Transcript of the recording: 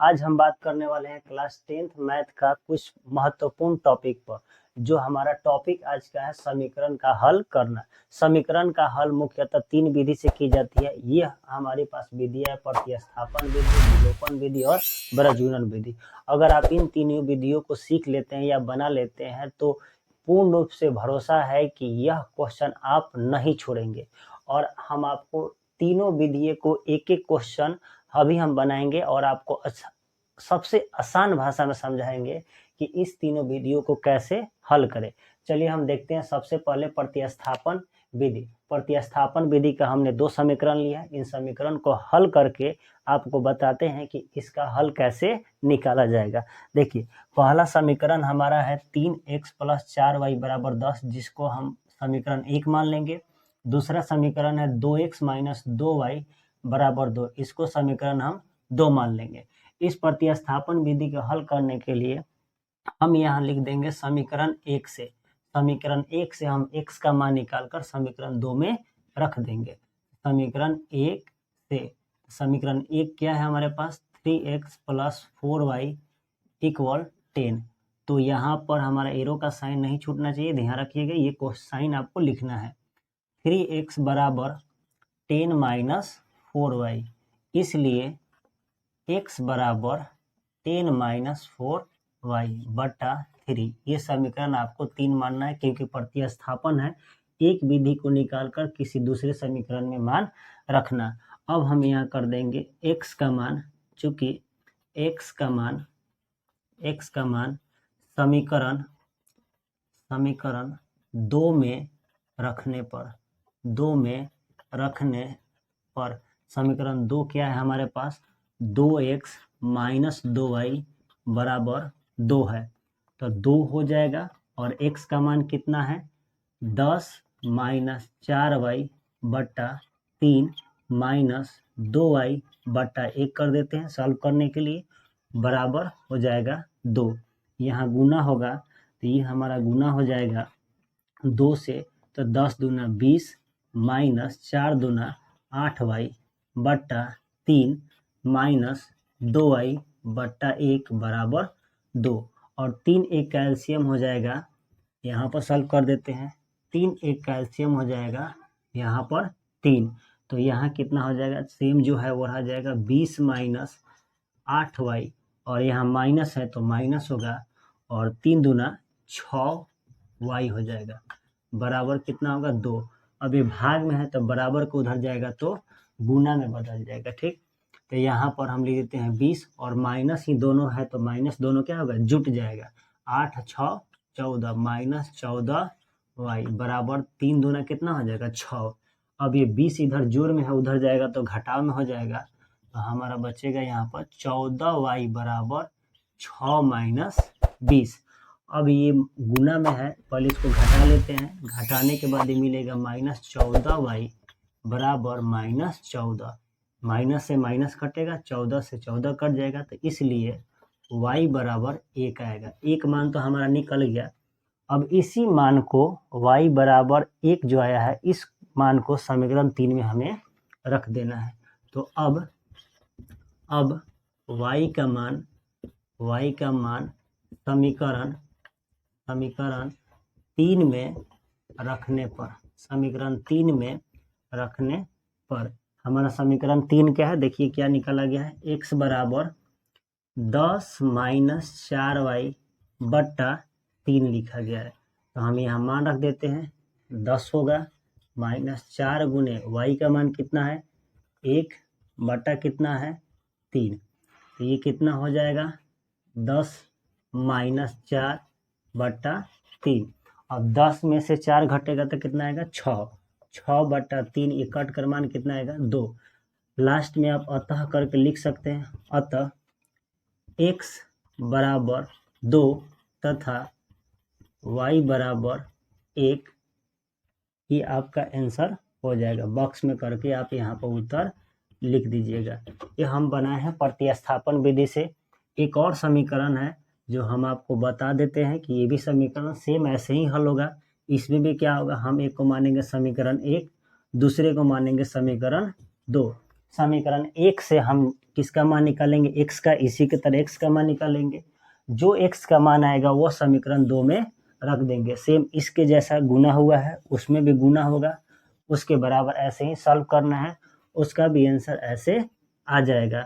आज हम बात करने वाले हैं क्लास 10th मैथ का कुछ महत्वपूर्ण टॉपिक पर। जो हमारा टॉपिक आज का है समीकरण का हल करना। समीकरण का हल मुख्यतः 3 विधि से की जाती है। ये हमारे पास विधि है प्रतिस्थापन विधि, विलोपन विधि और बृहज्जीवन विधि। अगर आप इन तीनों विधियों को सीख लेते हैं या बना लेते हैं तो पूर्ण रूप से भरोसा है कि यह क्वेश्चन आप नहीं छोड़ेंगे। और हम आपको तीनों विधियों को एक एक क्वेश्चन अभी हम बनाएंगे और आपको सबसे आसान भाषा में समझाएंगे कि इस तीनों विधियों को कैसे हल करें। चलिए हम देखते हैं सबसे पहले प्रतिस्थापन विधि। प्रतिस्थापन विधि का हमने 2 समीकरण लिया है। इन समीकरण को हल करके आपको बताते हैं कि इसका हल कैसे निकाला जाएगा। देखिए पहला समीकरण हमारा है 3x + 4y = 10, जिसको हम समीकरण 1 मान लेंगे। दूसरा समीकरण है 2x - 2y = 2, इसको समीकरण हम 2 मान लेंगे। इस प्रतिस्थापन विधि को हल करने के लिए हम यहाँ लिख देंगे समीकरण 1 से। समीकरण 1 से हम x का मान निकालकर समीकरण 2 में रख देंगे। समीकरण 1 से समीकरण 1 क्या है हमारे पास 3x + 4y = 10। तो यहाँ पर हमारा एरो का साइन नहीं छूटना चाहिए, ध्यान रखिएगा, ये साइन आपको लिखना है। 3x = 10 - 4y, इसलिए x = 10 - 4y बटा 3। ये समीकरण आपको 3 मानना है क्योंकि प्रतिस्थापन है, एक विधि को निकालकर किसी दूसरे समीकरण में मान रखना। अब हम यहाँ कर देंगे x का मान, चूंकि x का मान समीकरण 2 में रखने पर समीकरण 2 क्या है हमारे पास 2x - 2y = 2 है, तो 2 हो जाएगा। और x का मान कितना है 10 - 4y बटा 3 - 2y बटा 1 कर देते हैं सॉल्व करने के लिए, बराबर हो जाएगा 2। यहाँ गुना होगा तो ये हमारा गुना हो जाएगा 2 से, तो 10 दूना 20 - 4 दूना 8y बटा 3 - 2y बटा 1 बराबर 2। और 3 एक का एलसीएम हो जाएगा, यहाँ पर सॉल्व कर देते हैं। 3 एक का एलसीएम हो जाएगा यहाँ पर 3, तो यहाँ कितना हो जाएगा, सेम जो है वो रह जाएगा 20 - 8y, और यहाँ माइनस है तो माइनस होगा, और 3 दूना 6y हो जाएगा, बराबर कितना होगा 2। अब ये भाग में है तो बराबर को उधर जाएगा तो गुना में बदल जाएगा, ठीक। तो यहाँ पर हम लिख देते हैं 20 और माइनस ही दोनों है तो माइनस दोनों क्या होगा जुट जाएगा, 8 - 6 = 14 - 14y बराबर 3 दूना कितना हो जाएगा 6। अब ये 20 इधर जोड़ में है उधर जाएगा तो घटाव में हो जाएगा, तो हमारा बचेगा यहाँ पर 14y = 6 - 20। अब ये गुना में है, पहले इसको घटा लेते हैं, घटाने के बाद ये मिलेगा -14y बराबर -14। माइनस से माइनस कटेगा, 14 से 14 कट जाएगा, तो इसलिए y = 1 आएगा। एक मान तो हमारा निकल गया। अब इसी मान को y = 1 जो आया है, इस मान को समीकरण 3 में हमें रख देना है। तो अब y का मान समीकरण 3 में रखने पर हमारा समीकरण 3 क्या है, देखिए क्या निकाला गया है, x = 10 - 4y बटा 3 लिखा गया है। तो हम यहाँ मान रख देते हैं, 10 होगा -4 गुने y का मान कितना है 1 बटा कितना है 3, तो ये कितना हो जाएगा 10 - 4 बटा 3। अब 10 में से 4 घटेगा तो कितना आएगा 6 बटा 3, ये कट कर मान कितना आएगा 2। लास्ट में आप अतः करके लिख सकते हैं, अतः x = 2 तथा y = 1, ही आपका आंसर हो जाएगा। बॉक्स में करके आप यहाँ पर उत्तर लिख दीजिएगा। ये हम बनाए हैं प्रतिस्थापन विधि से। एक और समीकरण है जो हम आपको बता देते हैं कि ये भी समीकरण सेम ऐसे ही हल होगा। इसमें भी क्या होगा, हम एक को मानेंगे समीकरण 1, दूसरे को मानेंगे समीकरण 2। समीकरण 1 से हम किसका मान निकालेंगे, x का, इसी की तरह x का मान निकालेंगे। जो x का मान आएगा वो समीकरण 2 में रख देंगे। सेम इसके जैसा गुना हुआ है उसमें भी गुना होगा, उसके बराबर ऐसे ही सॉल्व करना है, उसका भी आंसर ऐसे आ जाएगा।